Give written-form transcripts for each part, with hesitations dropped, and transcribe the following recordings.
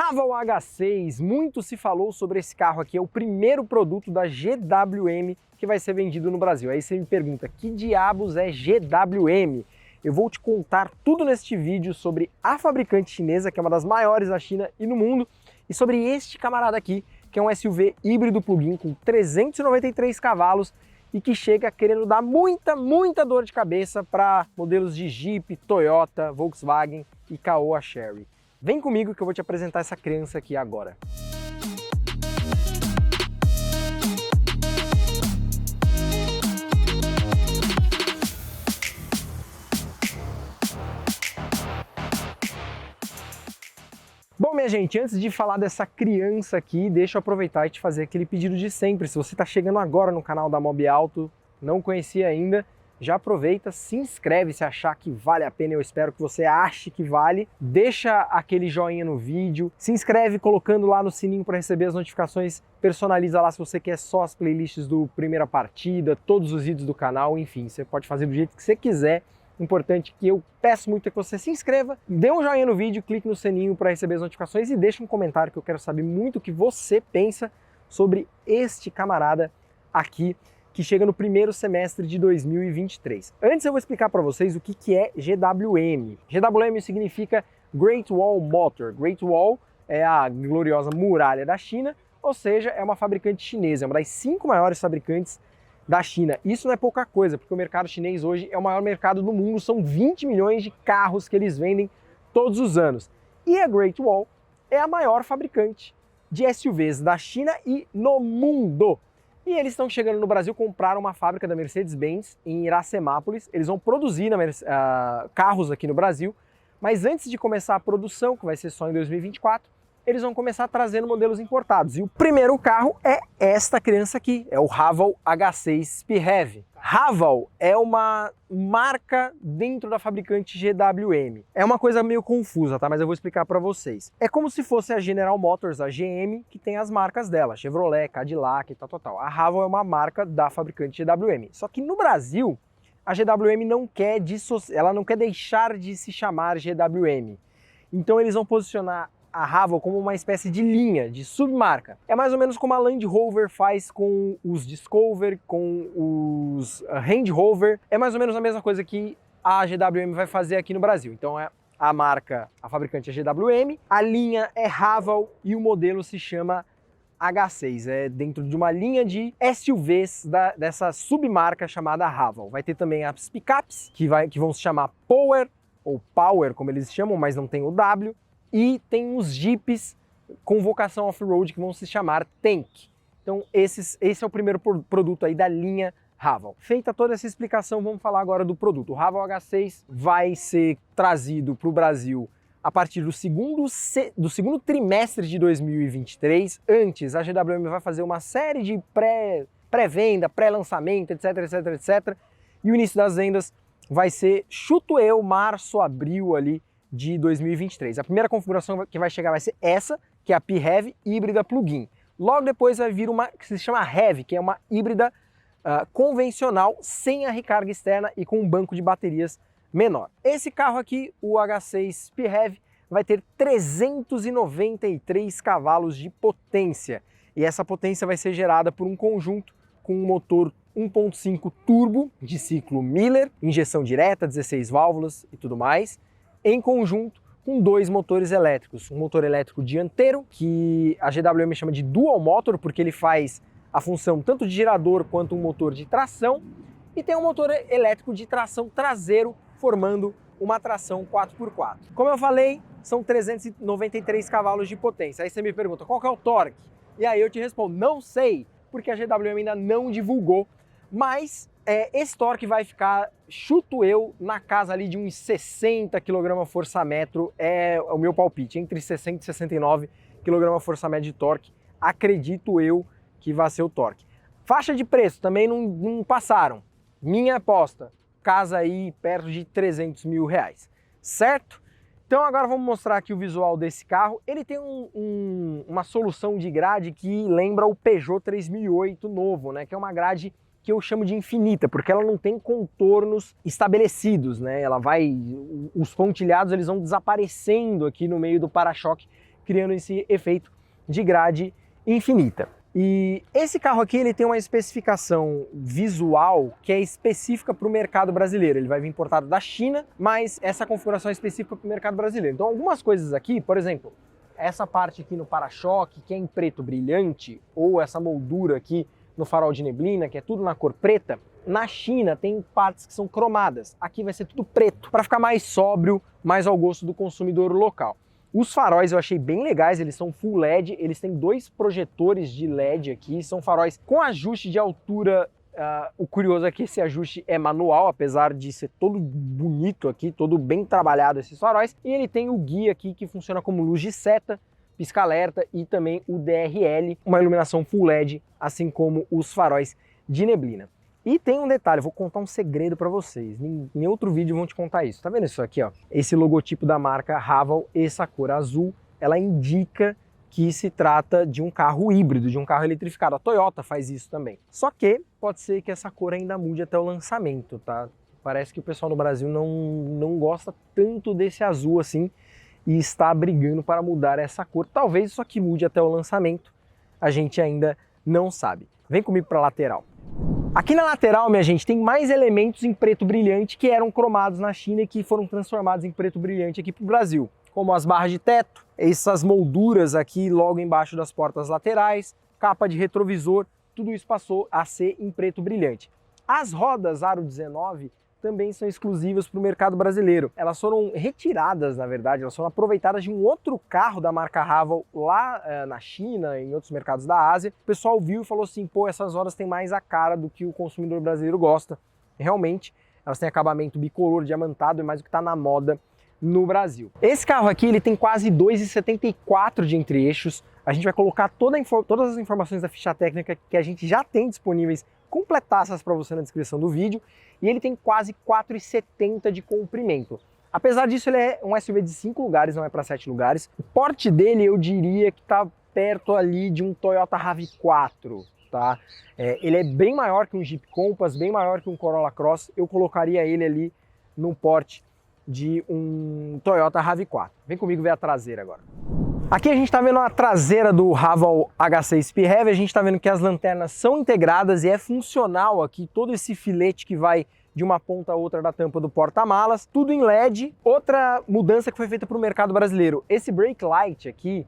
Haval H6, muito se falou sobre esse carro aqui, é o primeiro produto da GWM que vai ser vendido no Brasil. Aí você me pergunta, que diabos é GWM? Eu vou te contar tudo neste vídeo sobre a fabricante chinesa, que é uma das maiores da China e no mundo, e sobre este camarada aqui, que é um SUV híbrido plug-in com 393 cavalos e que chega querendo dar muita dor de cabeça para modelos de Jeep, Toyota, Volkswagen e Caoa Chery. Vem comigo que eu vou te apresentar essa criança aqui agora. Bom, minha gente, antes de falar dessa criança aqui, deixa eu aproveitar e te fazer aquele pedido de sempre. Se você está chegando agora no canal da Mobiauto, não conhecia ainda, já aproveita, se inscreve se achar que vale a pena, eu espero que você ache que vale. Deixa aquele joinha no vídeo, se inscreve colocando lá no sininho para receber as notificações, personaliza lá se você quer só as playlists do Primeira Partida, todos os vídeos do canal, enfim, você pode fazer do jeito que você quiser. Importante que eu peço muito é que você se inscreva, dê um joinha no vídeo, clique no sininho para receber as notificações e deixe um comentário que eu quero saber muito o que você pensa sobre este camarada aqui que chega no primeiro semestre de 2023. Antes eu vou explicar para vocês o que é GWM. GWM significa Great Wall Motor. Great Wall é a gloriosa muralha da China, ou seja, é uma fabricante chinesa, é uma das 5 maiores fabricantes da China. Isso não é pouca coisa, porque o mercado chinês hoje é o maior mercado do mundo, são 20 milhões de carros que eles vendem todos os anos. E a Great Wall é a maior fabricante de SUVs da China e no mundo. E eles estão chegando no Brasil, compraram uma fábrica da Mercedes-Benz em Iracemápolis, eles vão produzir carros aqui no Brasil, mas antes de começar a produção, que vai ser só em 2024, eles vão começar trazendo modelos importados. E o primeiro carro é esta criança aqui, é o Haval H6 PHEV. Haval é uma marca dentro da fabricante GWM. É uma coisa meio confusa, tá? Mas eu vou explicar para vocês. É como se fosse a General Motors, a GM, que tem as marcas dela, Chevrolet, Cadillac e tal. A Haval é uma marca da fabricante GWM. Só que no Brasil, a GWM não quer deixar de se chamar GWM. Então eles vão posicionar a Haval como uma espécie de linha, de submarca. É mais ou menos como a Land Rover faz com os Discover, com os Range Rover. É mais ou menos a mesma coisa que a GWM vai fazer aqui no Brasil. Então é a marca, a fabricante é GWM, a linha é Haval e o modelo se chama H6. É dentro de uma linha de SUVs dessa submarca chamada Haval. Vai ter também as picapes, que vão se chamar Power, ou Power, como eles chamam, mas não tem o W. E tem os Jeeps com vocação off-road que vão se chamar Tank. Então esse é o primeiro produto aí da linha Haval. Feita toda essa explicação, vamos falar agora do produto. O Haval H6 vai ser trazido para o Brasil a partir do segundo trimestre de 2023. Antes, a GWM vai fazer uma série de pré-venda, pré-lançamento, etc. E o início das vendas vai ser, chuto eu, março, abril ali, de 2023. A primeira configuração que vai chegar vai ser essa, que é a PHEV híbrida plug-in. Logo depois vai vir uma que se chama HEV, que é uma híbrida convencional, sem a recarga externa e com um banco de baterias menor. Esse carro aqui, o H6 PHEV, vai ter 393 cavalos de potência. E essa potência vai ser gerada por um conjunto com um motor 1.5 turbo de ciclo Miller, injeção direta, 16 válvulas e tudo mais, em conjunto com 2 motores elétricos. Um motor elétrico dianteiro, que a GWM chama de Dual Motor, porque ele faz a função tanto de gerador quanto um motor de tração, e tem um motor elétrico de tração traseiro, formando uma tração 4x4. Como eu falei, são 393 cavalos de potência. Aí você me pergunta, qual que é o torque? E aí eu te respondo, não sei, porque a GWM ainda não divulgou, mas esse torque vai ficar, chuto eu, na casa ali de uns 60 kgfm, é o meu palpite, entre 60 e 69 kgfm de torque, acredito eu que vai ser o torque. Faixa de preço também não passaram, minha aposta, casa aí perto de 300 mil reais, certo? Então agora vamos mostrar aqui o visual desse carro. Ele tem uma solução de grade que lembra o Peugeot 3008 novo, né? Que é uma grade que eu chamo de infinita, porque ela não tem contornos estabelecidos, né? Os pontilhados eles vão desaparecendo aqui no meio do para-choque, criando esse efeito de grade infinita. E esse carro aqui ele tem uma especificação visual que é específica para o mercado brasileiro. Ele vai vir importado da China, mas essa configuração é específica para o mercado brasileiro. Então algumas coisas aqui, por exemplo, essa parte aqui no para-choque, que é em preto brilhante, ou essa moldura aqui no farol de neblina, que é tudo na cor preta, na China tem partes que são cromadas. Aqui vai ser tudo preto, para ficar mais sóbrio, mais ao gosto do consumidor local. Os faróis eu achei bem legais, eles são full LED, eles têm 2 projetores de LED aqui, são faróis com ajuste de altura. O curioso é que esse ajuste é manual, apesar de ser todo bonito aqui, todo bem trabalhado esses faróis. E ele tem o guia aqui que funciona como luz de seta, pisca-alerta e também o DRL, uma iluminação full LED, assim como os faróis de neblina. E tem um detalhe, eu vou contar um segredo para vocês, em outro vídeo vão te contar isso. Tá vendo isso aqui, ó? Esse logotipo da marca Haval, essa cor azul, ela indica que se trata de um carro híbrido, de um carro eletrificado. A Toyota faz isso também. Só que pode ser que essa cor ainda mude até o lançamento, tá? Parece que o pessoal no Brasil não gosta tanto desse azul assim e está brigando para mudar essa cor. Talvez isso aqui mude até o lançamento, a gente ainda não sabe. Vem comigo para a lateral. Aqui na lateral, minha gente, tem mais elementos em preto brilhante que eram cromados na China e que foram transformados em preto brilhante aqui para o Brasil, como as barras de teto, essas molduras aqui logo embaixo das portas laterais, capa de retrovisor, tudo isso passou a ser em preto brilhante. As rodas Aro 19 também são exclusivas para o mercado brasileiro. Elas foram retiradas, na verdade, elas foram aproveitadas de um outro carro da marca Haval lá na China, em outros mercados da Ásia. O pessoal viu e falou assim, pô, essas rodas têm mais a cara do que o consumidor brasileiro gosta. Realmente, elas têm acabamento bicolor, diamantado, é mais o que está na moda no Brasil. Esse carro aqui ele tem quase 2,74 de entre-eixos. A gente vai colocar todas as informações da ficha técnica que a gente já tem disponíveis, completadas para você na descrição do vídeo, e ele tem quase 4,70 de comprimento. Apesar disso, ele é um SUV de 5 lugares, não é para 7 lugares. O porte dele eu diria que está perto ali de um Toyota RAV4, tá? Ele é bem maior que um Jeep Compass, bem maior que um Corolla Cross. Eu colocaria ele ali no porte de um Toyota RAV4. Vem comigo ver a traseira agora. Aqui a gente está vendo a traseira do Haval H6 PHEV, a gente está vendo que as lanternas são integradas e é funcional aqui todo esse filete que vai de uma ponta a outra da tampa do porta-malas, tudo em LED. Outra mudança que foi feita para o mercado brasileiro, esse brake light aqui,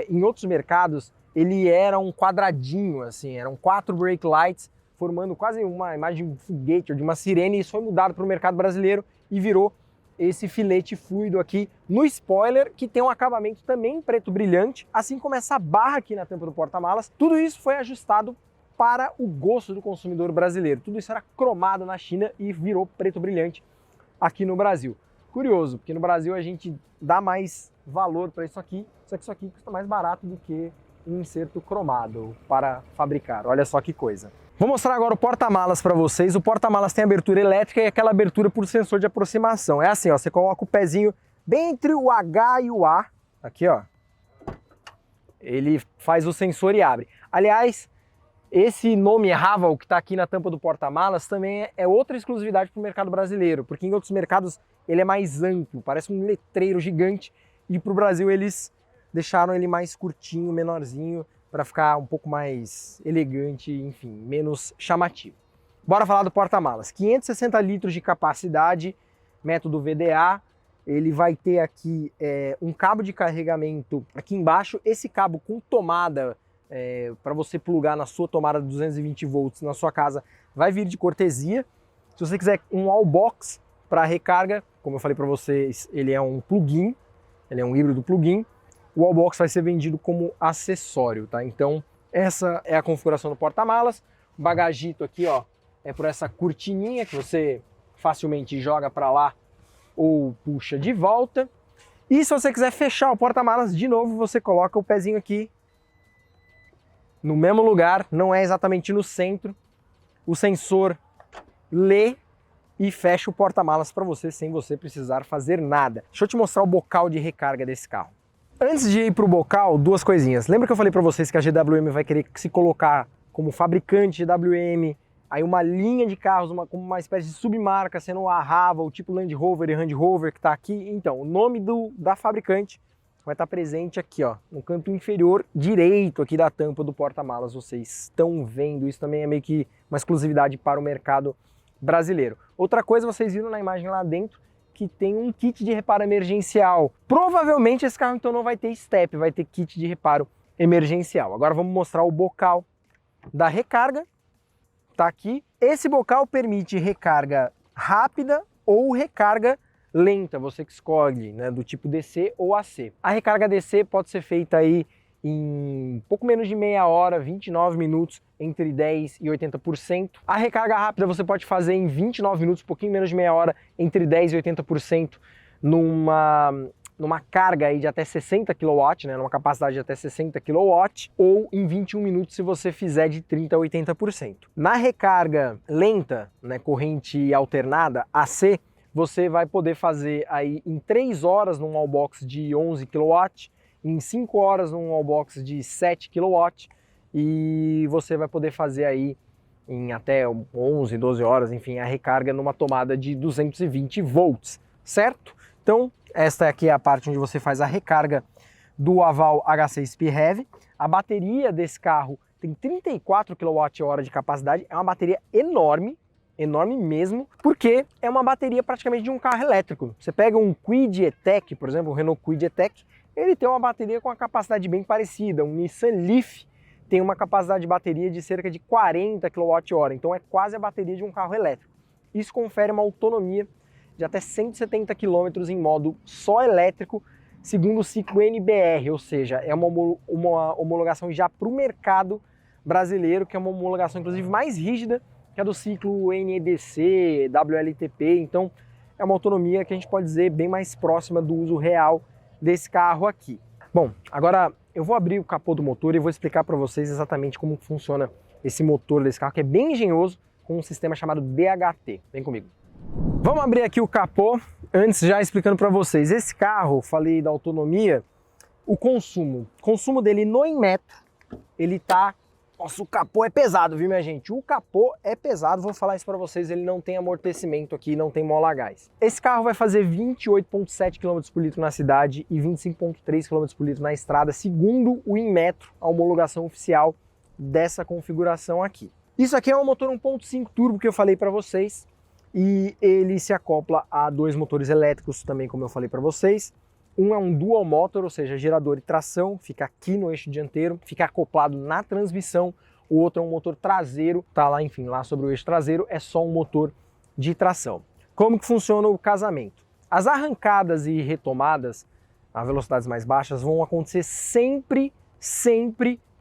em outros mercados, ele era um quadradinho, assim, eram 4 brake lights, formando quase uma imagem de um foguete ou de uma sirene, e isso foi mudado para o mercado brasileiro e virou esse filete fluido aqui no spoiler, que tem um acabamento também em preto brilhante, assim como essa barra aqui na tampa do porta-malas. Tudo isso foi ajustado para o gosto do consumidor brasileiro. Tudo isso era cromado na China e virou preto brilhante aqui no Brasil. Curioso, porque no Brasil a gente dá mais valor para isso aqui, só que isso aqui custa mais barato do que um inserto cromado para fabricar. Olha só que coisa. Vou mostrar agora o porta-malas para vocês. O porta-malas tem abertura elétrica e aquela abertura por sensor de aproximação. É assim, ó, você coloca o pezinho bem entre o H e o A, aqui ó, ele faz o sensor e abre. Aliás, esse nome Haval que está aqui na tampa do porta-malas também é outra exclusividade para o mercado brasileiro, porque em outros mercados ele é mais amplo, parece um letreiro gigante, e para o Brasil eles deixaram ele mais curtinho, menorzinho, para ficar um pouco mais elegante, enfim, menos chamativo. Bora falar do porta-malas. 560 litros de capacidade, método VDA. Ele vai ter aqui um cabo de carregamento aqui embaixo. Esse cabo com tomada para você plugar na sua tomada de 220 volts na sua casa vai vir de cortesia. Se você quiser um wallbox para recarga, como eu falei para vocês, ele é um plug-in, ele é um híbrido plug-in. O wallbox vai ser vendido como acessório, tá? Então, essa é a configuração do porta-malas. O bagagito aqui, ó, é por essa cortininha que você facilmente joga para lá ou puxa de volta. E se você quiser fechar o porta-malas de novo, você coloca o pezinho aqui no mesmo lugar, não é exatamente no centro. O sensor lê e fecha o porta-malas para você sem você precisar fazer nada. Deixa eu te mostrar o bocal de recarga desse carro. Antes de ir para o bocal, duas coisinhas. Lembra que eu falei para vocês que a GWM vai querer se colocar como fabricante GWM, aí uma linha de carros, como uma espécie de submarca, sendo a Haval, tipo Land Rover e Range Rover que está aqui? Então, o nome da fabricante vai estar presente aqui, ó, no canto inferior direito aqui da tampa do porta-malas. Vocês estão vendo, isso também é meio que uma exclusividade para o mercado brasileiro. Outra coisa, vocês viram na imagem lá dentro, que tem um kit de reparo emergencial. Provavelmente esse carro então não vai ter step, vai ter kit de reparo emergencial. Agora vamos mostrar o bocal da recarga. Tá aqui. Esse bocal permite recarga rápida ou recarga lenta, você que escolhe, né, do tipo DC ou AC. A recarga DC pode ser feita aí em pouco menos de meia hora, 29 minutos, entre 10% e 80%. A recarga rápida você pode fazer em 29 minutos, um pouquinho menos de meia hora, entre 10% e 80%, numa carga aí de até 60 kW, né, numa capacidade de até 60 kW, ou em 21 minutos se você fizer de 30% a 80%. Na recarga lenta, né, corrente alternada, AC, você vai poder fazer aí em 3 horas num wallbox de 11 kW, em 5 horas num wallbox de 7 kW, e você vai poder fazer aí em até 11, 12 horas, enfim, a recarga numa tomada de 220 volts, certo? Então, esta aqui é a parte onde você faz a recarga do Haval H6 PHEV. A bateria desse carro tem 34 kWh de capacidade, é uma bateria enorme, enorme mesmo, porque é uma bateria praticamente de um carro elétrico. Você pega um Kwid E-Tech, por exemplo, um Renault Kwid E-Tech, ele tem uma bateria com uma capacidade bem parecida. Um Nissan Leaf tem uma capacidade de bateria de cerca de 40 kWh, então é quase a bateria de um carro elétrico. Isso confere uma autonomia de até 170 km em modo só elétrico, segundo o ciclo NBR, ou seja, é uma homologação já para o mercado brasileiro, que é uma homologação inclusive mais rígida que a do ciclo NEDC, WLTP, então é uma autonomia que a gente pode dizer bem mais próxima do uso real desse carro aqui. Bom, agora eu vou abrir o capô do motor e vou explicar para vocês exatamente como funciona esse motor desse carro, que é bem engenhoso, com um sistema chamado DHT. Vem comigo. Vamos abrir aqui o capô, antes já explicando para vocês. Esse carro, falei da autonomia, o consumo dele no Inmetro, ele tá... Nossa, o capô é pesado, viu, minha gente? O capô é pesado, vou falar isso para vocês, ele não tem amortecimento aqui, não tem mola a gás. Esse carro vai fazer 28,7 km por litro na cidade e 25,3 km por litro na estrada, segundo o Inmetro, a homologação oficial dessa configuração aqui. Isso aqui é um motor 1.5 turbo que eu falei para vocês, e ele se acopla a 2 motores elétricos também, como eu falei para vocês. Um é um dual motor, ou seja, gerador e tração, fica aqui no eixo dianteiro, fica acoplado na transmissão. O outro é um motor traseiro, tá lá, enfim, lá sobre o eixo traseiro, é só um motor de tração. Como que funciona o casamento? As arrancadas e retomadas a velocidades mais baixas vão acontecer sempre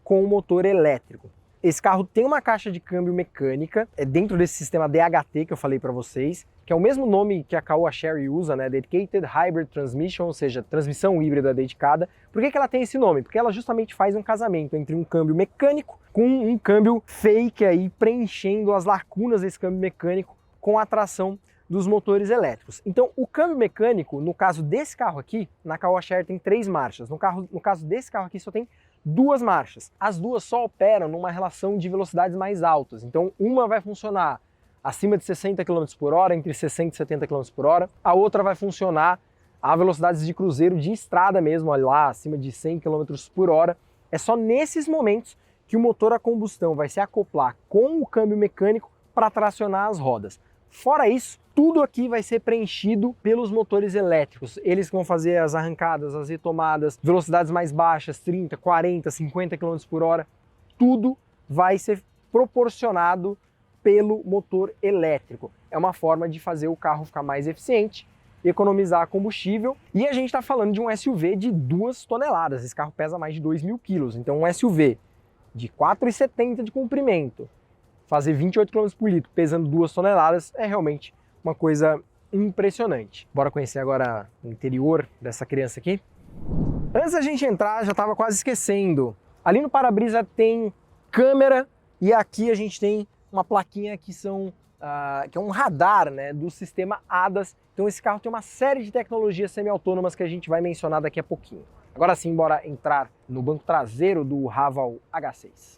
com o motor elétrico. Esse carro tem uma caixa de câmbio mecânica, é dentro desse sistema DHT que eu falei para vocês, que é o mesmo nome que a Caoa Chery usa, né? Dedicated Hybrid Transmission, ou seja, transmissão híbrida dedicada. Por que ela tem esse nome? Porque ela justamente faz um casamento entre um câmbio mecânico com um câmbio fake aí, preenchendo as lacunas desse câmbio mecânico com a tração dos motores elétricos. Então, o câmbio mecânico, no caso desse carro aqui, na Caoa Chery tem 3 marchas. No caso desse carro aqui só tem 2 marchas. As duas só operam numa relação de velocidades mais altas. Então, uma vai funcionar acima de 60 km por hora, entre 60 e 70 km por hora. A outra vai funcionar a velocidades de cruzeiro de estrada mesmo, olha lá, acima de 100 km por hora. É só nesses momentos que o motor a combustão vai se acoplar com o câmbio mecânico para tracionar as rodas. Fora isso, tudo aqui vai ser preenchido pelos motores elétricos. Eles vão fazer as arrancadas, as retomadas, velocidades mais baixas, 30, 40, 50 km por hora. Tudo vai ser proporcionado pelo motor elétrico. É uma forma de fazer o carro ficar mais eficiente, economizar combustível. E a gente está falando de um SUV de 2 toneladas. Esse carro pesa mais de 2.000 quilos. Então um SUV de 4,70 de comprimento, fazer 28 km por litro pesando 2 toneladas é realmente uma coisa impressionante. Bora conhecer agora o interior dessa criança aqui? Antes da gente entrar, já estava quase esquecendo. Ali no para-brisa tem câmera e aqui a gente tem uma plaquinha que é um radar, né, do sistema ADAS. Então esse carro tem uma série de tecnologias semi-autônomas que a gente vai mencionar daqui a pouquinho. Agora sim, bora entrar no banco traseiro do Haval H6.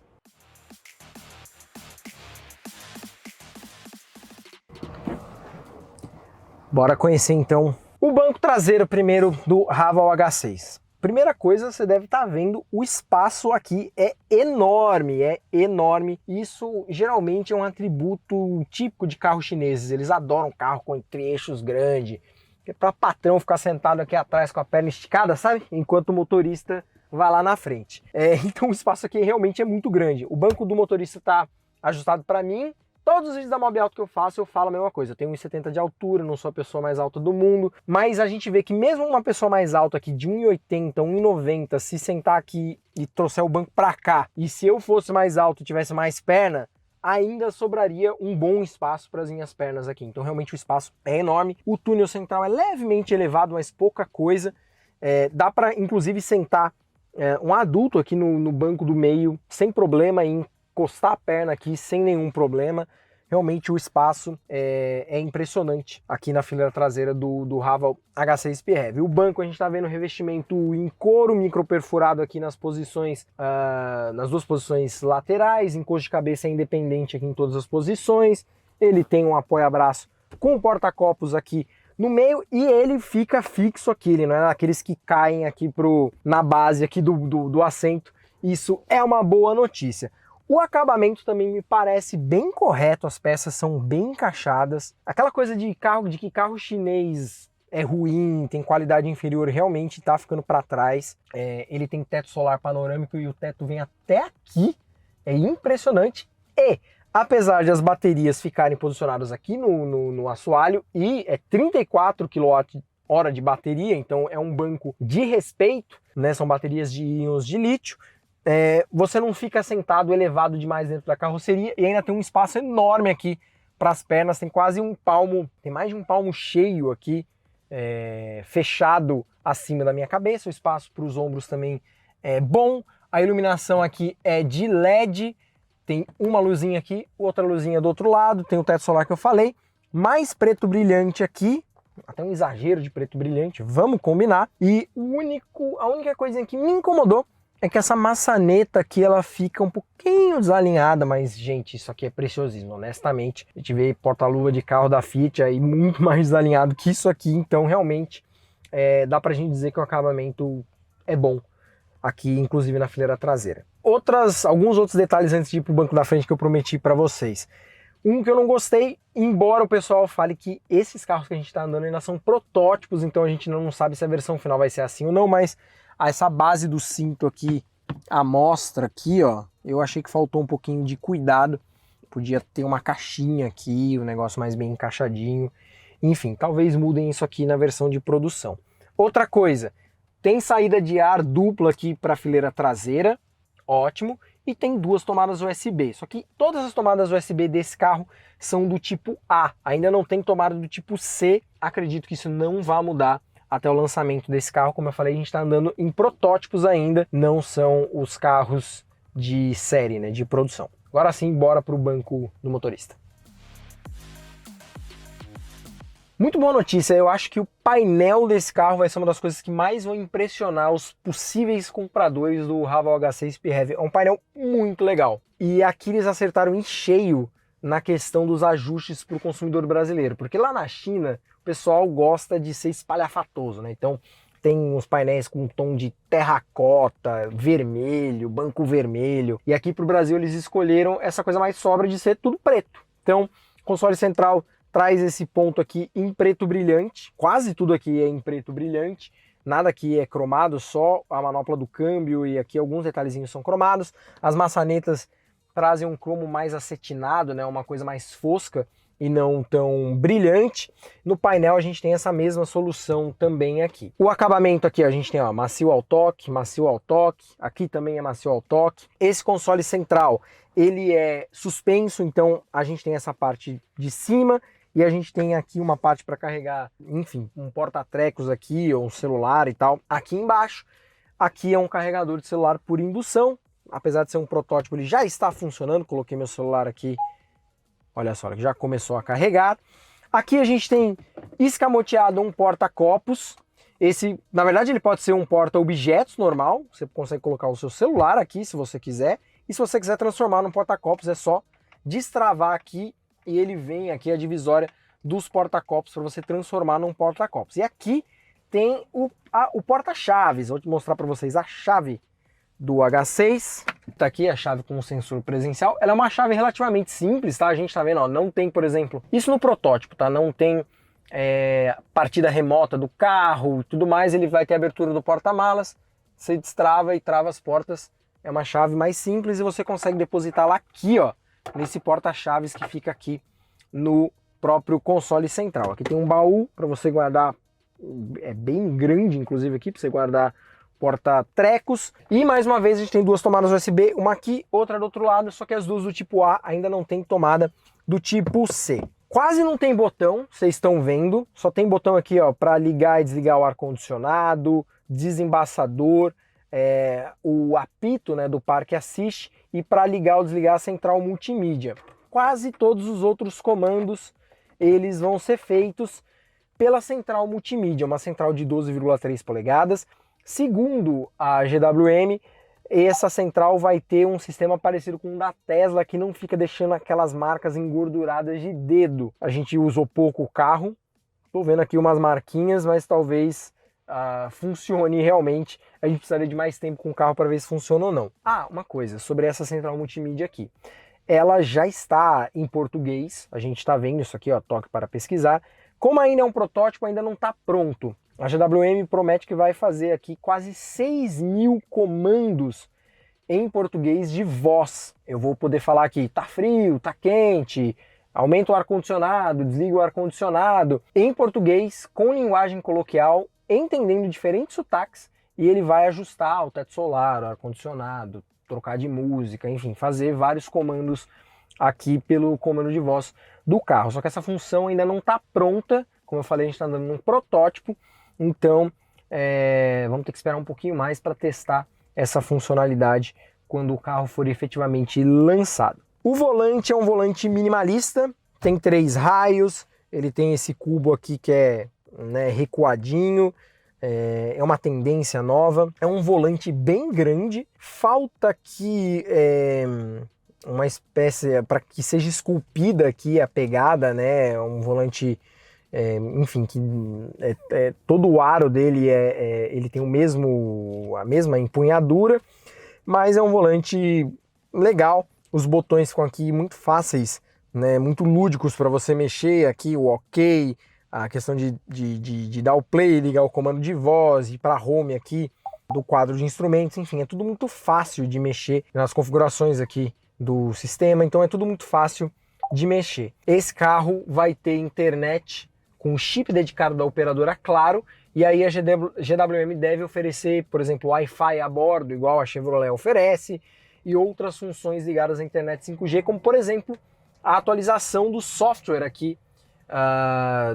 Bora conhecer então o banco traseiro primeiro do Haval H6. Primeira coisa, você deve estar vendo, o espaço aqui é enorme, é enorme. Isso geralmente é um atributo típico de carros chineses. Eles adoram carro com entre-eixos grande, que é para patrão ficar sentado aqui atrás com a perna esticada, sabe? Enquanto o motorista vai lá na frente. Então o espaço aqui realmente é muito grande. O banco do motorista está ajustado para mim. Todos os vídeos da Mob Alto que eu faço, eu falo a mesma coisa. Eu tenho 1,70 de altura, não sou a pessoa mais alta do mundo, mas a gente vê que mesmo uma pessoa mais alta aqui, de 1,80, 1,90, se sentar aqui e trouxer o banco para cá, e se eu fosse mais alto e tivesse mais perna, ainda sobraria um bom espaço para as minhas pernas aqui. Então realmente o espaço é enorme. O túnel central é levemente elevado, mas pouca coisa. Dá para inclusive sentar um adulto aqui no banco do meio, sem problema, em encostar a perna aqui sem nenhum problema. Realmente o espaço é impressionante aqui na fileira traseira do Haval H6 PHEV. O banco a gente está vendo revestimento em couro microperfurado aqui nas posições, nas duas posições laterais, encosto de cabeça é independente aqui em todas as posições. Ele tem um apoia-braço com um porta-copos aqui no meio e ele fica fixo aqui, ele não é aqueles que caem aqui na base aqui do assento. Isso é uma boa notícia. O acabamento também me parece bem correto, as peças são bem encaixadas. Aquela coisa de que carro chinês é ruim, tem qualidade inferior, realmente está ficando para trás. Ele tem teto solar panorâmico e o teto vem até aqui, é impressionante. E apesar de as baterias ficarem posicionadas aqui no assoalho e 34 kWh de bateria, então é um banco de respeito, né? São baterias de íons de lítio. Você não fica sentado elevado demais dentro da carroceria e ainda tem um espaço enorme aqui para as pernas, tem quase um palmo, tem mais de um palmo cheio aqui, fechado acima da minha cabeça. O espaço para os ombros também é bom, a iluminação aqui é de LED, tem uma luzinha aqui, outra luzinha do outro lado, tem o teto solar que eu falei, mais preto brilhante aqui, até um exagero de preto brilhante, vamos combinar. E a única coisinha que me incomodou é que essa maçaneta aqui, ela fica um pouquinho desalinhada, mas, gente, isso aqui é preciosismo, honestamente. A gente vê porta-luva de carro da Fiat aí muito mais desalinhado que isso aqui, então, realmente, dá pra gente dizer que o acabamento é bom aqui, inclusive na fileira traseira. Alguns outros detalhes antes de ir pro banco da frente que eu prometi pra vocês. Um que eu não gostei, embora o pessoal fale que esses carros que a gente tá andando ainda são protótipos, então a gente não sabe se a versão final vai ser assim ou não, mas essa base do cinto aqui, a mostra aqui, ó, eu achei que faltou um pouquinho de cuidado. Podia ter uma caixinha aqui, um negócio mais bem encaixadinho. Enfim, talvez mudem isso aqui na versão de produção. Outra coisa, tem saída de ar dupla aqui para a fileira traseira, ótimo. E tem duas tomadas USB, só que todas as tomadas USB desse carro são do tipo A. Ainda não tem tomada do tipo C, acredito que isso não vai mudar até o lançamento desse carro. Como eu falei, a gente está andando em protótipos ainda, não são os carros de série, né, de produção. Agora sim, bora para o banco do motorista. Muito boa notícia, eu acho que o painel desse carro vai ser uma das coisas que mais vão impressionar os possíveis compradores do Haval H6 PHEV. É um painel muito legal. E aqui eles acertaram em cheio na questão dos ajustes para o consumidor brasileiro, porque lá na China o pessoal gosta de ser espalhafatoso, né? Então tem uns painéis com um tom de terracota, vermelho, banco vermelho, e aqui para o Brasil eles escolheram essa coisa mais sóbria de ser tudo preto. Então, console central traz esse ponto aqui em preto brilhante, quase tudo aqui é em preto brilhante, nada aqui é cromado, só a manopla do câmbio e aqui alguns detalhezinhos são cromados. As maçanetas trazem um cromo mais acetinado, né, uma coisa mais fosca e não tão brilhante. No painel a gente tem essa mesma solução também aqui. O acabamento aqui a gente tem ó, macio ao toque, aqui também é macio ao toque. Esse console central, ele é suspenso, então a gente tem essa parte de cima e a gente tem aqui uma parte para carregar, enfim, um porta-trecos aqui ou um celular e tal. Aqui embaixo, aqui é um carregador de celular por indução. Apesar de ser um protótipo, ele já está funcionando. Coloquei meu celular aqui, olha só, já começou a carregar. Aqui a gente tem escamoteado um porta-copos. Esse, na verdade, ele pode ser um porta-objetos normal. Você consegue colocar o seu celular aqui, se você quiser. E se você quiser transformar num porta-copos, é só destravar aqui e ele vem aqui a divisória dos porta-copos para você transformar num porta-copos. E aqui tem o porta-chaves. Vou te mostrar para vocês a chave do H6. Tá aqui a chave com o sensor presencial. Ela é uma chave relativamente simples, tá? A gente tá vendo, ó, não tem, por exemplo, isso no protótipo, tá? Não tem partida remota do carro e tudo mais. Ele vai ter a abertura do porta-malas, você destrava e trava as portas. É uma chave mais simples e você consegue depositá-la aqui, ó, nesse porta-chaves que fica aqui no próprio console central. Aqui tem um baú para você guardar, é bem grande inclusive aqui, para você guardar porta-trecos. E mais uma vez a gente tem duas tomadas USB, uma aqui, outra do outro lado, só que as duas do tipo A ainda não tem tomada do tipo C. Quase não tem botão, vocês estão vendo, só tem botão aqui, ó, para ligar e desligar o ar-condicionado, desembaçador, o apito, né, do Parque Assist, e para ligar ou desligar a central multimídia. Quase todos os outros comandos eles vão ser feitos pela central multimídia, uma central de 12,3 polegadas. Segundo a GWM, essa central vai ter um sistema parecido com o da Tesla, que não fica deixando aquelas marcas engorduradas de dedo. A gente usou pouco o carro, estou vendo aqui umas marquinhas, mas talvez funcione realmente. A gente precisaria de mais tempo com o carro para ver se funciona ou não. Uma coisa sobre essa central multimídia aqui. Ela já está em português, a gente está vendo isso aqui, ó, toque para pesquisar. Como ainda é um protótipo, ainda não está pronto. A GWM promete que vai fazer aqui quase 6.000 comandos em português de voz. Eu vou poder falar aqui, tá frio, tá quente, aumenta o ar-condicionado, desliga o ar-condicionado, em português, com linguagem coloquial, entendendo diferentes sotaques, e ele vai ajustar o teto solar, o ar-condicionado, trocar de música, enfim, fazer vários comandos aqui pelo comando de voz do carro. Só que essa função ainda não está pronta, como eu falei, a gente está andando num protótipo, então vamos ter que esperar um pouquinho mais para testar essa funcionalidade quando o carro for efetivamente lançado. O volante é um volante minimalista, tem 3 raios, ele tem esse cubo aqui que é, né, recuadinho, é uma tendência nova, é um volante bem grande, falta aqui uma espécie, para que seja esculpida aqui a pegada, né, um volante, enfim, que todo o aro dele ele tem a mesma empunhadura, mas é um volante legal, os botões ficam aqui muito fáceis, né, muito lúdicos para você mexer, aqui o OK, a questão de dar o play, ligar o comando de voz, ir para home aqui do quadro de instrumentos, enfim, é tudo muito fácil de mexer nas configurações aqui do sistema, então é tudo muito fácil de mexer. Esse carro vai ter internet com chip dedicado da operadora Claro, e aí a GWM deve oferecer, por exemplo, Wi-Fi a bordo, igual a Chevrolet oferece, e outras funções ligadas à internet 5G, como por exemplo a atualização do software aqui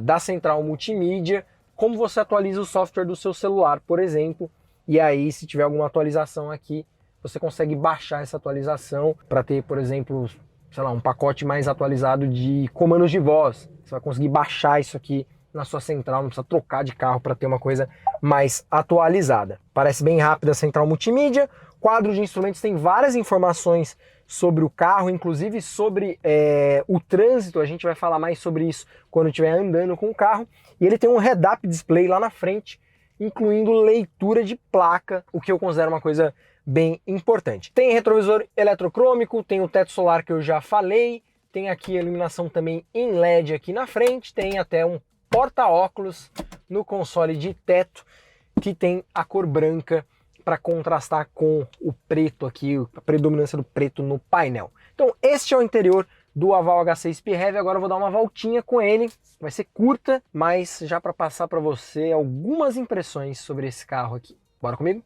da central multimídia, como você atualiza o software do seu celular, por exemplo, e aí se tiver alguma atualização aqui, você consegue baixar essa atualização para ter, por exemplo, sei lá, um pacote mais atualizado de comandos de voz. Você vai conseguir baixar isso aqui na sua central, não precisa trocar de carro para ter uma coisa mais atualizada. Parece bem rápida a central multimídia. Quadro de instrumentos tem várias informações sobre o carro, inclusive sobre o trânsito. A gente vai falar mais sobre isso quando estiver andando com o carro. E ele tem um head-up display lá na frente, incluindo leitura de placa, o que eu considero uma coisa bem importante. Tem retrovisor eletrocrômico, tem o teto solar que eu já falei, tem aqui a iluminação também em LED aqui na frente, tem até um porta-óculos no console de teto que tem a cor branca para contrastar com o preto aqui, a predominância do preto no painel. Então este é o interior do Haval H6 PHEV. Agora eu vou dar uma voltinha com ele, vai ser curta, mas já para passar para você algumas impressões sobre esse carro aqui. Bora comigo?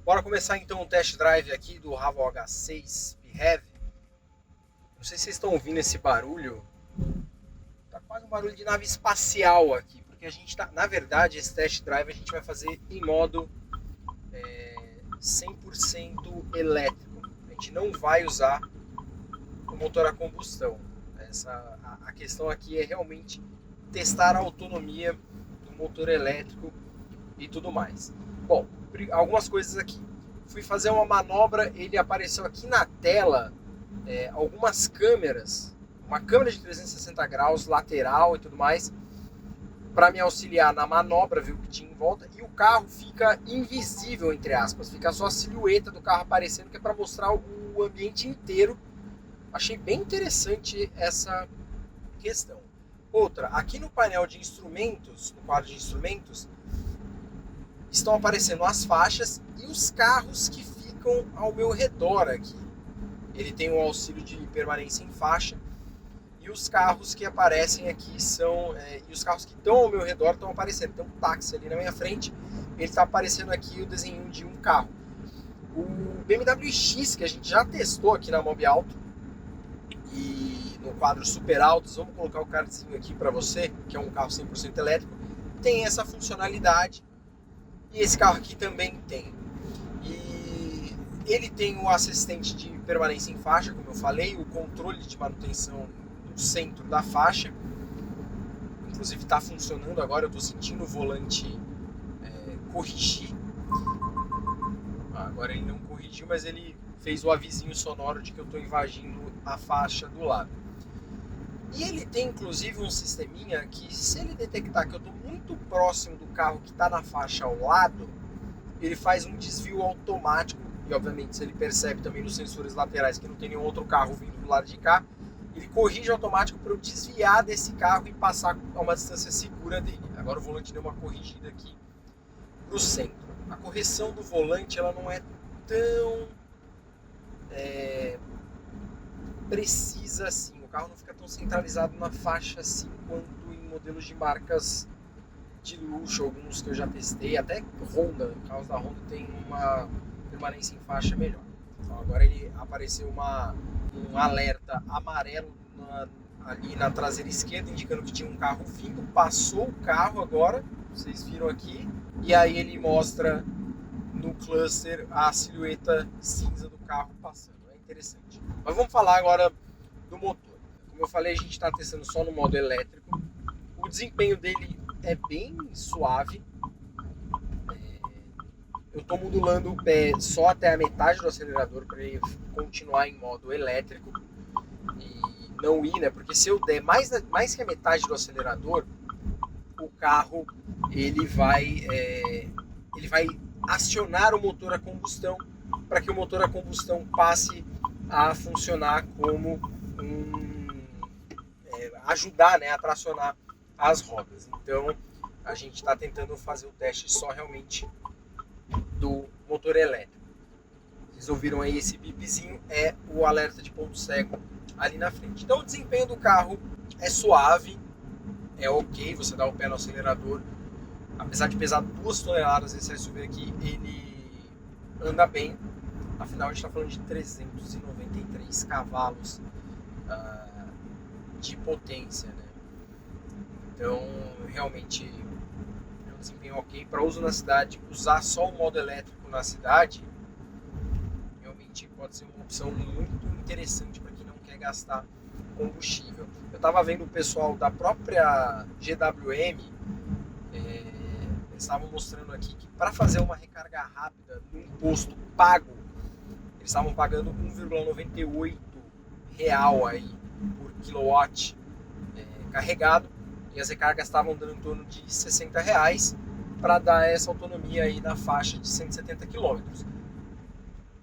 Bora começar então o test drive aqui do Haval H6 PHEV. Não sei se vocês estão ouvindo esse barulho. Tá quase um barulho de nave espacial aqui, porque a gente tá, na verdade, esse test drive a gente vai fazer em modo 100% elétrico. A gente não vai usar o motor a combustão. A questão aqui é realmente testar a autonomia do motor elétrico e tudo mais. Bom, algumas coisas aqui. Fui fazer uma manobra, ele apareceu aqui na tela algumas câmeras uma câmera de 360 graus, lateral e tudo mais, para me auxiliar na manobra, ver o que tinha em volta, e o carro fica invisível, entre aspas, fica só a silhueta do carro aparecendo, que é para mostrar o ambiente inteiro. Achei bem interessante essa questão. Outra, aqui no painel de instrumentos, no quadro de instrumentos, estão aparecendo as faixas e os carros que ficam ao meu redor aqui. Ele tem um auxílio de permanência em faixa, e os carros que aparecem aqui são... e os carros que estão ao meu redor estão aparecendo. Tem um táxi ali na minha frente, ele está aparecendo aqui o desenho de um carro. O BMW X, que a gente já testou aqui na Mob Auto, e no quadro Super Altos, vamos colocar o cardzinho aqui para você, que é um carro 100% elétrico, tem essa funcionalidade, e esse carro aqui também tem. E ele tem o assistente de permanência em faixa, como eu falei, o controle de manutenção no centro da faixa, inclusive está funcionando agora, eu estou sentindo o volante corrigir. Agora ele não corrigiu, mas ele fez o avisinho sonoro de que eu estou invadindo a faixa do lado. E ele tem inclusive um sisteminha que, se ele detectar que eu estou muito próximo do carro que está na faixa ao lado, ele faz um desvio automático. E obviamente, se ele percebe também nos sensores laterais que não tem nenhum outro carro vindo do lado de cá, ele corrige automático para eu desviar desse carro e passar a uma distância segura dele. Agora o volante deu uma corrigida aqui para o centro. A correção do volante, ela não é tão precisa assim. O carro não fica tão centralizado na faixa assim quanto em modelos de marcas de luxo, alguns que eu já testei, até Honda. Os carros da Honda tem uma permanência em faixa melhor. Então agora ele apareceu um alerta amarelo ali na traseira esquerda, indicando que tinha um carro vindo. Passou o carro agora, vocês viram aqui, e aí ele mostra no cluster a silhueta cinza do carro passando. É interessante. Mas vamos falar agora do motor. Como eu falei, a gente está testando só no modo elétrico. O desempenho dele é bem suave. Eu estou modulando o pé só até a metade do acelerador para ele continuar em modo elétrico e não ir, né? Porque se eu der mais que a metade do acelerador, o carro ele vai acionar o motor a combustão, para que o motor a combustão passe a funcionar como ajudar, né, a tracionar as rodas. Então a gente está tentando fazer o teste só realmente do motor elétrico. Vocês ouviram aí esse bipzinho, é o alerta de ponto cego ali na frente. Então o desempenho do carro é suave, é ok, você dá o pé no acelerador. Apesar de pesar 2 toneladas esse SUV aqui, ele anda bem. Afinal a gente está falando de 393 cavalos de potência, né? Então realmente é um desempenho ok. Para uso na cidade, usar só o modo elétrico na cidade realmente pode ser uma opção muito interessante para quem não quer gastar combustível. Eu estava vendo o pessoal da própria GWM, eles estavam mostrando aqui que para fazer uma recarga rápida num posto pago, eles estavam pagando R$1,98 aí por quilowatt carregado, e as recargas estavam dando em torno de R$60 para dar essa autonomia aí na faixa de 170 km.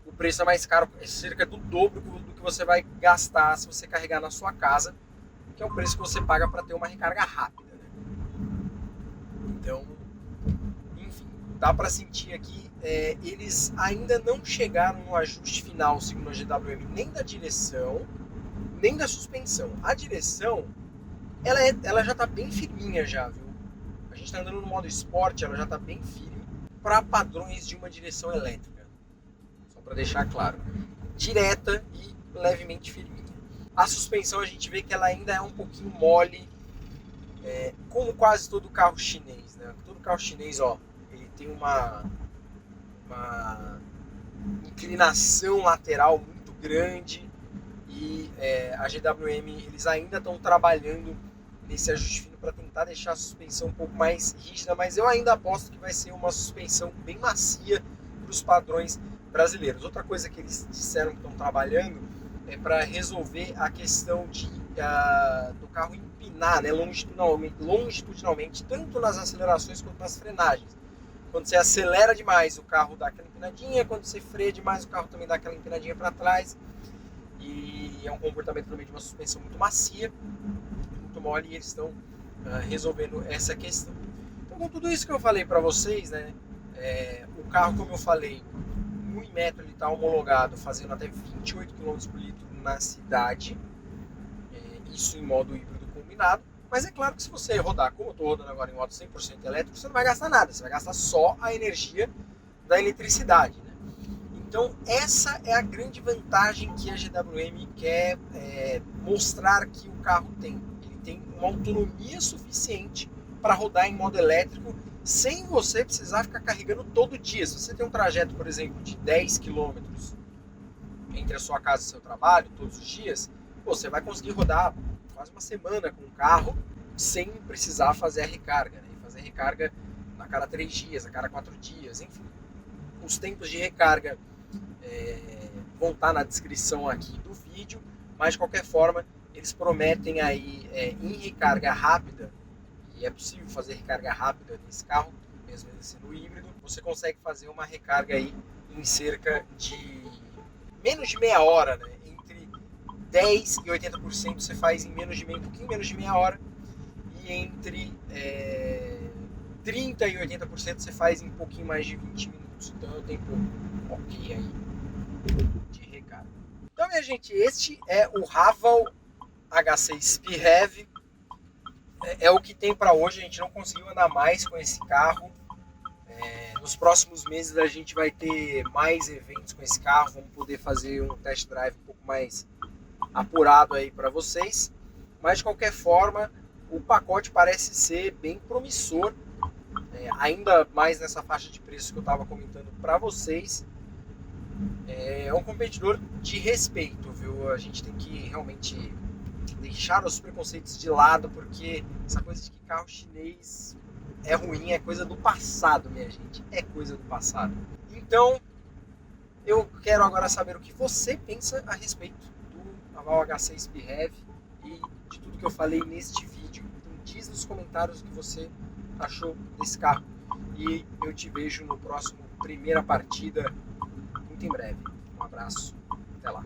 O preço é mais caro, é cerca do dobro do que você vai gastar se você carregar na sua casa, que é o preço que você paga para ter uma recarga rápida, né? Então, enfim, dá para sentir aqui, eles ainda não chegaram no ajuste final, segundo a GWM, nem da direção, nem da suspensão. A direção, ela já está bem firminha já, viu? A gente está andando no modo esporte, ela já está bem firme para padrões de uma direção elétrica. Só para deixar claro. Direta e levemente firminha. A suspensão a gente vê que ela ainda é um pouquinho mole, como quase todo carro chinês, né? Todo carro chinês, ó, ele tem uma inclinação lateral muito grande, e a GWM, eles ainda estão trabalhando nesse ajuste fino para tentar deixar a suspensão um pouco mais rígida, mas eu ainda aposto que vai ser uma suspensão bem macia para os padrões brasileiros. Outra coisa que eles disseram que estão trabalhando é para resolver a questão de do carro empinar, né, longitudinalmente, tanto nas acelerações quanto nas frenagens. Quando você acelera demais, o carro dá aquela empinadinha, quando você freia demais, o carro também dá aquela empinadinha para trás. E é um comportamento também de uma suspensão muito macia, muito mole, e eles estão resolvendo essa questão. Então, com tudo isso que eu falei para vocês, né, o carro, como eu falei, no Inmetro ele está homologado fazendo até 28 km por litro na cidade, isso em modo híbrido combinado. Mas é claro que se você rodar, como eu estou rodando agora em modo 100% elétrico, você não vai gastar nada, você vai gastar só a energia da eletricidade, né? Então essa é a grande vantagem que a GWM quer mostrar que o carro tem. Ele tem uma autonomia suficiente para rodar em modo elétrico sem você precisar ficar carregando todo dia. Se você tem um trajeto, por exemplo, de 10 km entre a sua casa e o seu trabalho, todos os dias, você vai conseguir rodar quase uma semana com o carro sem precisar fazer a recarga, né? Fazer recarga a cada 3 dias, a cada 4 dias, enfim. Os tempos de recarga vão estar na descrição aqui do vídeo, mas de qualquer forma eles prometem aí em recarga rápida, e é possível fazer recarga rápida nesse carro, mesmo ele sendo híbrido, você consegue fazer uma recarga aí em cerca de menos de meia hora, né? Entre 10 e 80% você faz em um pouquinho menos de meia hora, e entre 30 e 80% você faz em um pouquinho mais de 20 minutos. Então é o tempo ok aí de recarga. Então, minha gente, este é o Haval H6 PHEV. É o que tem para hoje. A gente não conseguiu andar mais com esse carro. Nos próximos meses a gente vai ter mais eventos com esse carro. Vamos poder fazer um test drive um pouco mais apurado aí para vocês. Mas de qualquer forma, o pacote parece ser bem promissor. Ainda mais nessa faixa de preço que eu estava comentando para vocês. É um competidor de respeito, viu? A gente tem que realmente deixar os preconceitos de lado, porque essa coisa de que carro chinês é ruim é coisa do passado, minha gente. É coisa do passado. Então, eu quero agora saber o que você pensa a respeito do Haval H6 PHEV e de tudo que eu falei neste vídeo. Então, diz nos comentários o que você achou desse carro. E eu te vejo no próximo Primeira Partida muito em breve. Um abraço, até lá.